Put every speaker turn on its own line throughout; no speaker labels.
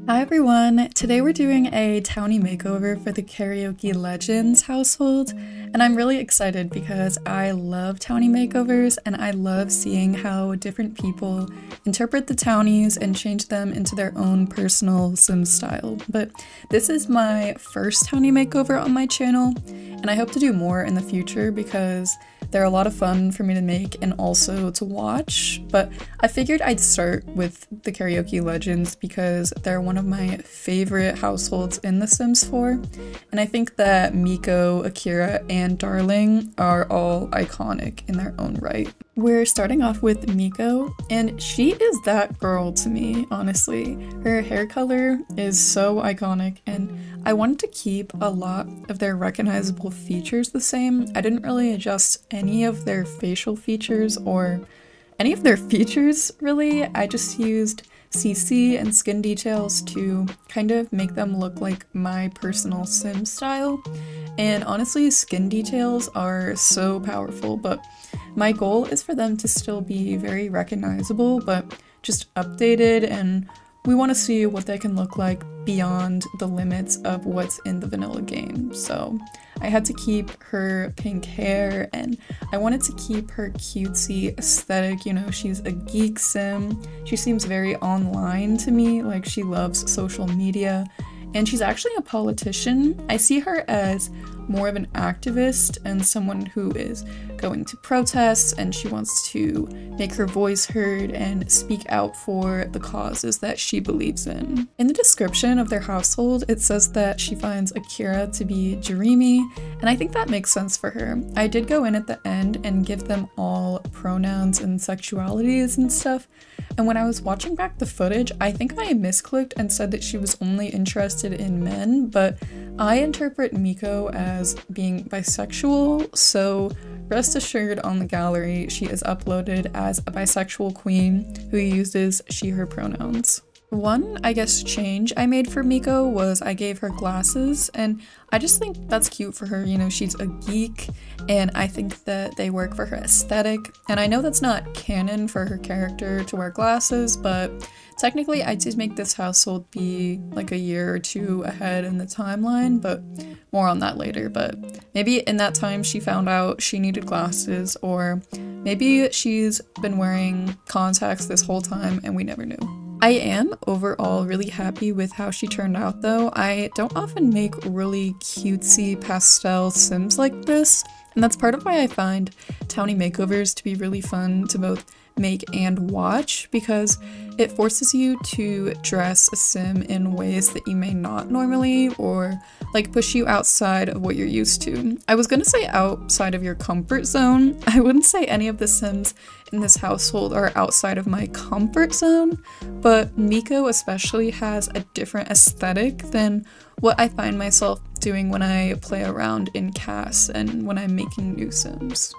Hi everyone! Today we're doing a townie makeover for the Karaoke Legends household, and I'm really excited because I love townie makeovers and I love seeing how different people interpret the townies and change them into their own personal Sims style. But this is my first townie makeover on my channel, and I hope to do more in the future because they're a lot of fun for me to make and also to watch, but I figured I'd start with the Karaoke Legends because they're one of my favorite households in The Sims 4, and I think that Miko, Akira, and Darling are all iconic in their own right. We're starting off with Miko, and she is that girl to me, honestly. Her hair color is so iconic, and I wanted to keep a lot of their recognizable features the same. I didn't really adjust any of their facial features or any of their features, really. I just used CC and skin details to kind of make them look like my personal Sim style. And honestly, skin details are so powerful, but my goal is for them to still be very recognizable, but just updated, and we want to see what they can look like beyond the limits of what's in the vanilla game. So I had to keep her pink hair, and I wanted to keep her cutesy aesthetic. You know, she's a geek sim. She seems very online to me, like she loves social media, and she's actually a politician. I see her as more of an activist and someone who is going to protests, and she wants to make her voice heard and speak out for the causes that she believes in. In the description of their household, it says that she finds Akira to be dreamy, and I think that makes sense for her. I did go in at the end and give them all pronouns and sexualities and stuff, and when I was watching back the footage, I think I misclicked and said that she was only interested in men, but I interpret Miko as being bisexual, so rest assured on the gallery she is uploaded as a bisexual queen who uses she/her pronouns. One, I guess, change I made for Miko was I gave her glasses, and I just think that's cute for her. You know, she's a geek, and I think that they work for her aesthetic, and I know that's not canon for her character to wear glasses, but technically I did make this household be like a year or two ahead in the timeline, but more on that later. But maybe in that time she found out she needed glasses, or maybe she's been wearing contacts this whole time and we never knew. I am overall really happy with how she turned out though. I don't often make really cutesy pastel Sims like this, and that's part of why I find townie makeovers to be really fun to both make and watch, because it forces you to dress a sim in ways that you may not normally, or like push you outside of what you're used to. I was gonna say outside of your comfort zone. I wouldn't say any of the sims in this household are outside of my comfort zone, but Miko especially has a different aesthetic than what I find myself doing when I play around in CAS and when I'm making new sims.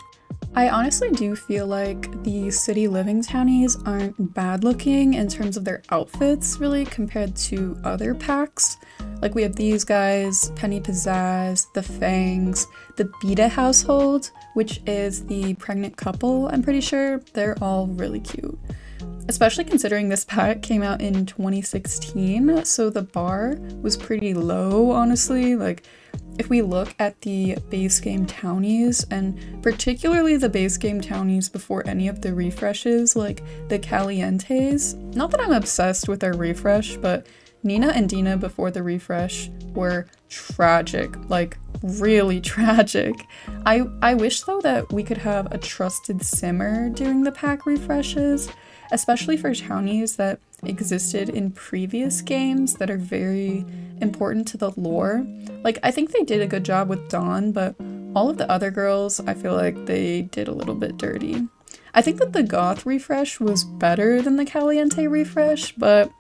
I honestly do feel like the city living townies aren't bad looking in terms of their outfits, really, compared to other packs. Like we have these guys, Penny Pizzazz, the Fangs, the Beta household, which is the pregnant couple, I'm pretty sure. They're all really cute. Especially considering this pack came out in 2016, so the bar was pretty low, honestly. Like, if we look at the base game townies, and particularly the base game townies before any of the refreshes, like the Calientes, not that I'm obsessed with their refresh, but Nina and Dina before the refresh were tragic, like really tragic. I wish though that we could have a trusted simmer during the pack refreshes, especially for townies that existed in previous games that are very important to the lore. Like, I think they did a good job with Dawn, but all of the other girls, I feel like they did a little bit dirty. I think that the Goth refresh was better than the Caliente refresh, but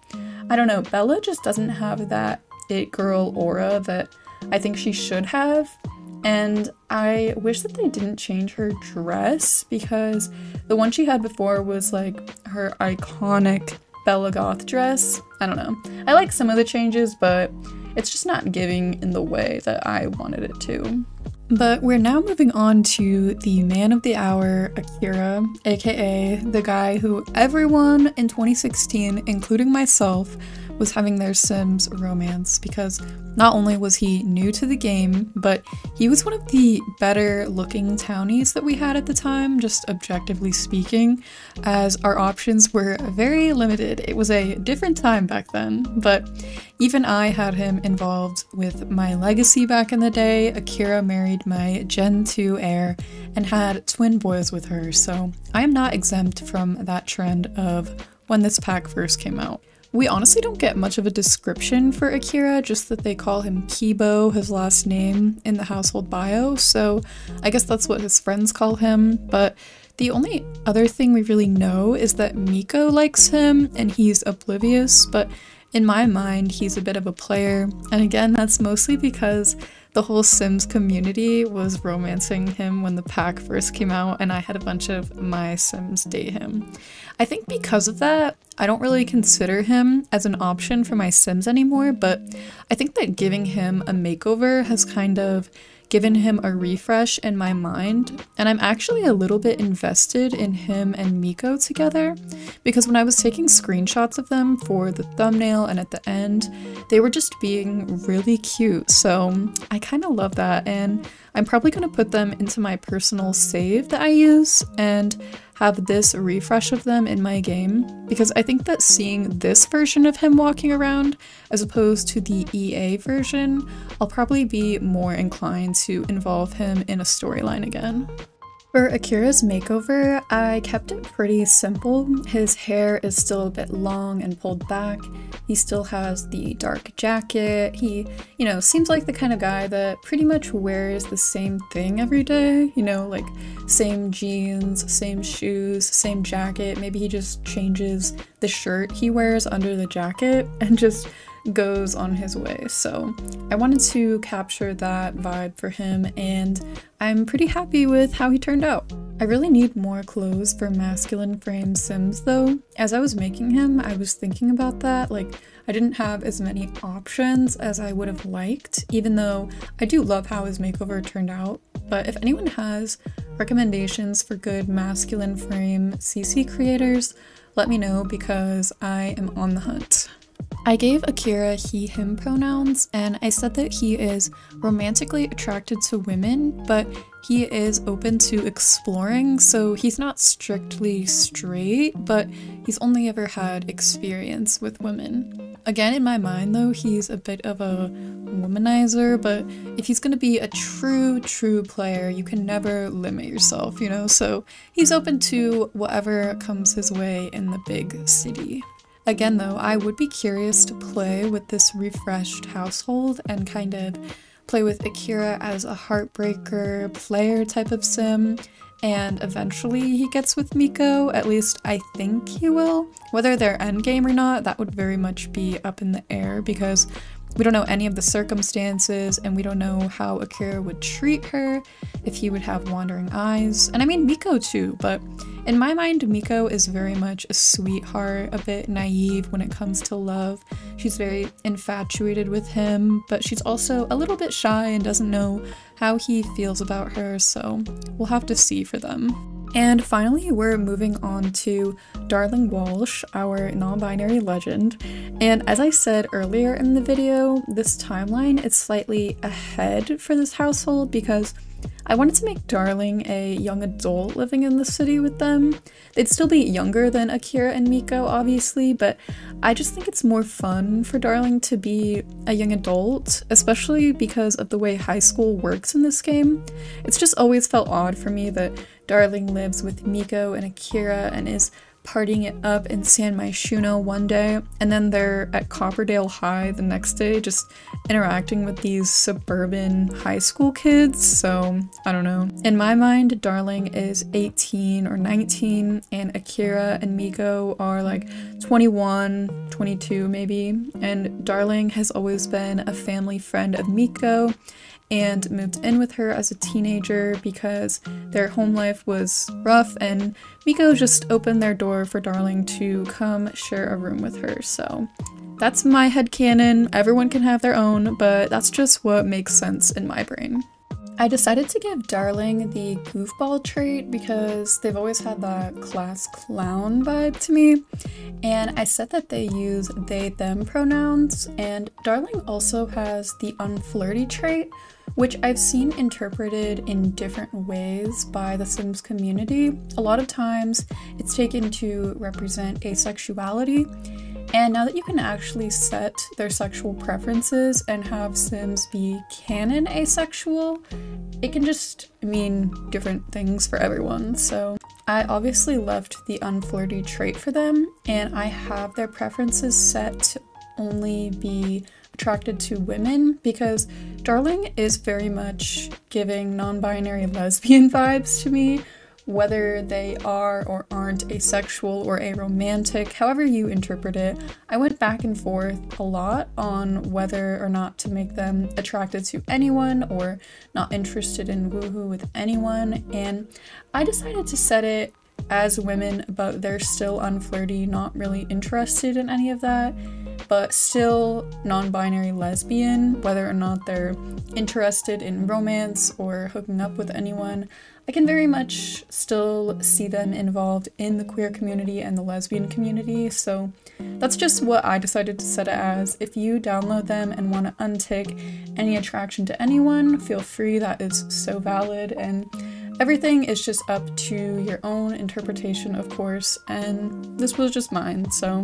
I don't know, Bella just doesn't have that it girl aura that I think she should have. And I wish that they didn't change her dress, because the one she had before was like her iconic Bella Goth dress. I don't know. I like some of the changes, but it's just not giving in the way that I wanted it to. But we're now moving on to the man of the hour, Akira, aka the guy who everyone in 2016, including myself, was having their Sims romance, because not only was he new to the game, but he was one of the better looking townies that we had at the time, just objectively speaking, as our options were very limited. It was a different time back then, but even I had him involved with my legacy back in the day. Akira married my Gen 2 heir and had twin boys with her, so I am not exempt from that trend of when this pack first came out. We honestly don't get much of a description for Akira, just that they call him Kibo, his last name, in the household bio, so I guess that's what his friends call him, but the only other thing we really know is that Miko likes him and he's oblivious, but in my mind he's a bit of a player, and again that's mostly because the whole Sims community was romancing him when the pack first came out and I had a bunch of my Sims date him. I think because of that, I don't really consider him as an option for my Sims anymore, but I think that giving him a makeover has kind of given him a refresh in my mind, and I'm actually a little bit invested in him and Miko together, because when I was taking screenshots of them for the thumbnail and at the end, they were just being really cute, so I kind of love that, and I'm probably going to put them into my personal save that I use and have this refresh of them in my game, because I think that seeing this version of him walking around as opposed to the EA version, I'll probably be more inclined to involve him in a storyline again. For Akira's makeover, I kept it pretty simple. His hair is still a bit long and pulled back. He still has the dark jacket. He, seems like the kind of guy that pretty much wears the same thing every day, like same jeans, same shoes, same jacket. Maybe he just changes the shirt he wears under the jacket and just goes on his way. So I wanted to capture that vibe for him, and I'm pretty happy with how he turned out. I really need more clothes for masculine frame Sims though. As I was making him, I was thinking about that, I didn't have as many options as I would have liked, even though I do love how his makeover turned out. But if anyone has recommendations for good masculine frame CC creators, let me know, because I am on the hunt. I gave Akira he/him pronouns, and I said that he is romantically attracted to women, but he is open to exploring, so he's not strictly straight, but he's only ever had experience with women. Again, in my mind though, he's a bit of a womanizer, but if he's gonna be a true player, you can never limit yourself, so he's open to whatever comes his way in the big city. Again though, I would be curious to play with this refreshed household and kind of play with Akira as a heartbreaker player type of sim, and eventually he gets with Miko, at least I think he will. Whether they're endgame or not, that would very much be up in the air, because we don't know any of the circumstances, and we don't know how Akira would treat her, if he would have wandering eyes, and I mean Miko too, but in my mind Miko is very much a sweetheart, a bit naive when it comes to love. She's very infatuated with him, but she's also a little bit shy and doesn't know how he feels about her, so we'll have to see for them. And finally, we're moving on to Darling Walsh, our non-binary legend. And as I said earlier in the video, this timeline is slightly ahead for this household because I wanted to make Darling a young adult living in the city with them. They'd still be younger than Akira and Miko, obviously, but I just think it's more fun for Darling to be a young adult, especially because of the way high school works in this game. It's just always felt odd for me that Darling lives with Miko and Akira and is partying it up in San Myshuno one day, and then they're at Copperdale High the next day just interacting with these suburban high school kids, so I don't know. In my mind, Darling is 18 or 19, and Akira and Miko are like 21, 22 maybe, and Darling has always been a family friend of Miko and moved in with her as a teenager because their home life was rough, and Miko just opened their door for Darling to come share a room with her. So that's my headcanon. Everyone can have their own, but that's just what makes sense in my brain. I decided to give Darling the goofball trait because they've always had that class clown vibe to me, and I said that they use they them pronouns, and Darling also has the unflirty trait, which I've seen interpreted in different ways by the Sims community. A lot of times it's taken to represent asexuality. And now that you can actually set their sexual preferences and have Sims be canon asexual, it can just mean different things for everyone. So I obviously left the unflirty trait for them, and I have their preferences set to only be attracted to women because Darling is very much giving non-binary lesbian vibes to me. Whether they are or aren't asexual or aromantic, however you interpret it, I went back and forth a lot on whether or not to make them attracted to anyone or not interested in woohoo with anyone, and I decided to set it as women, but they're still unflirty, not really interested in any of that, but still non-binary lesbian, whether or not they're interested in romance or hooking up with anyone. I can very much still see them involved in the queer community and the lesbian community, so that's just what I decided to set it as. If you download them and want to untick any attraction to anyone, feel free, that is so valid, and everything is just up to your own interpretation, of course, and this was just mine, so.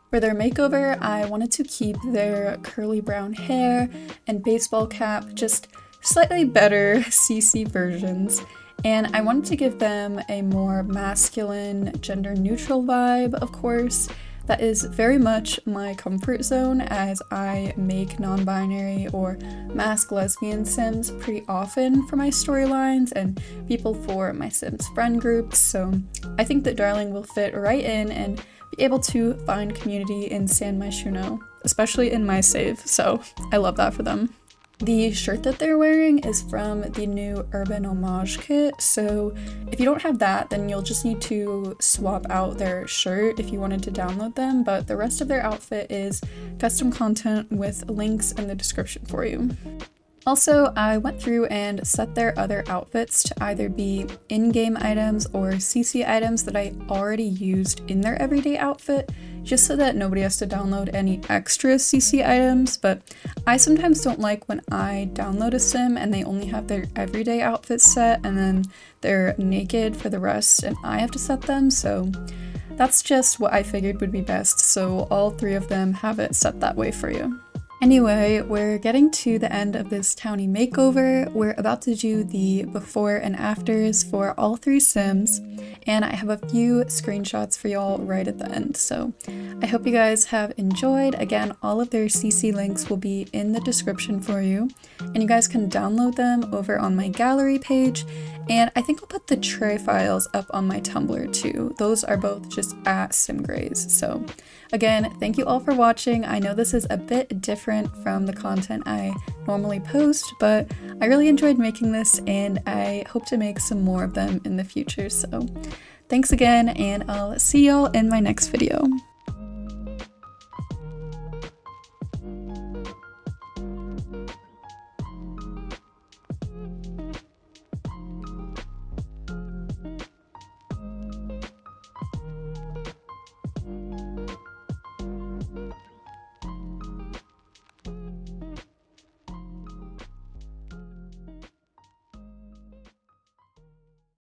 For their makeover, I wanted to keep their curly brown hair and baseball cap, just slightly better CC versions. And I wanted to give them a more masculine, gender-neutral vibe, of course. That is very much my comfort zone as I make non-binary or masked lesbian Sims pretty often for my storylines and people for my Sims friend groups, so I think that Darling will fit right in and be able to find community in San Myshuno, especially in my save, so I love that for them. The shirt that they're wearing is from the new Urban Homage kit, so if you don't have that, then you'll just need to swap out their shirt if you wanted to download them, but the rest of their outfit is custom content with links in the description for you. Also, I went through and set their other outfits to either be in-game items or CC items that I already used in their everyday outfit, just so that nobody has to download any extra CC items, but I sometimes don't like when I download a sim and they only have their everyday outfit set and then they're naked for the rest and I have to set them, so that's just what I figured would be best, so all three of them have it set that way for you. Anyway, we're getting to the end of this townie makeover. We're about to do the before and afters for all three Sims, and I have a few screenshots for y'all right at the end, so I hope you guys have enjoyed. Again, all of their CC links will be in the description for you, and you guys can download them over on my gallery page, and I think I'll put the tray files up on my Tumblr too. Those are both just at simgraze, so again, thank you all for watching. I know this is a bit different from the content I normally post, but I really enjoyed making this and I hope to make some more of them in the future. So thanks again, and I'll see y'all in my next video.